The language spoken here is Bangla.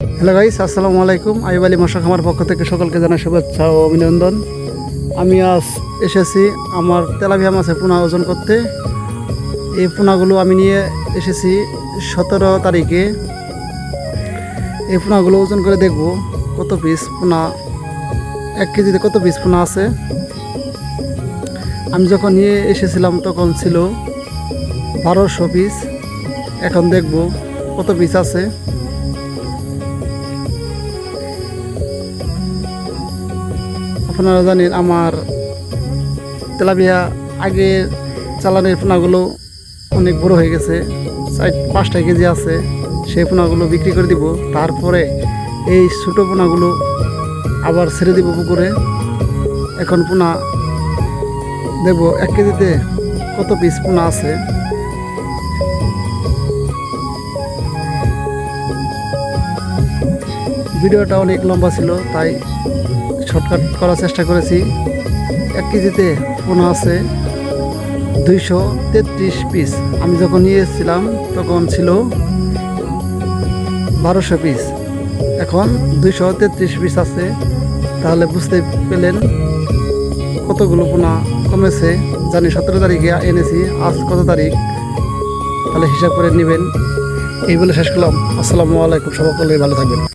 হ্যালো গাইস, আসসালামু আলাইকুম। আইব আলী মশা খামার পক্ষ থেকে সকলকে জানাই শুভেচ্ছা ও অভিনন্দন। আমি আজ এসেছি আমার তেলাপিয়া মাছের পোনা ওজন করতে। এই পোনাগুলো আমি নিয়ে এসেছি 17 তারিখে। এই পোনাগুলো ওজন করে দেখব কত পিস পোনা, 1 কেজিতে কত পিস পোনা আছে। আমি যখন নিয়ে এসেছিলাম তখন ছিল 1200 পিস। এখন দেখব কত পিস আছে। আপনারা জানেন আমার তেলাপিয়া আগের চালানের পোনাগুলো অনেক বড় হয়ে গেছে, 4-5 কেজি আছে। সেই পোনাগুলো বিক্রি করে দিব, তারপরে এই ছোটো পোনাগুলো আবার ছেড়ে দিব পুকুরে। এখন পোনা দেখব 1 কেজিতে কত পিস পোনা আছে। ভিডিওটা অনেক লম্বা ছিল, তাই শর্টকাট করার চেষ্টা করেছি। 1 কেজিতে পোনা আছে 233 পিস। আমি যখন নিয়ে এসেছিলাম তখন ছিল 1200 পিস, এখন 233 পিস আছে। তাহলে বুঝতে পেলেন কতগুলো পোনা কমেছে। জানি 17 তারিখে এনেছি, আজ কত তারিখ, তাহলে হিসাব করে নেবেন। এই বলে শেষ করলাম। আসসালামু আলাইকুম, সকলে ভালো থাকবেন।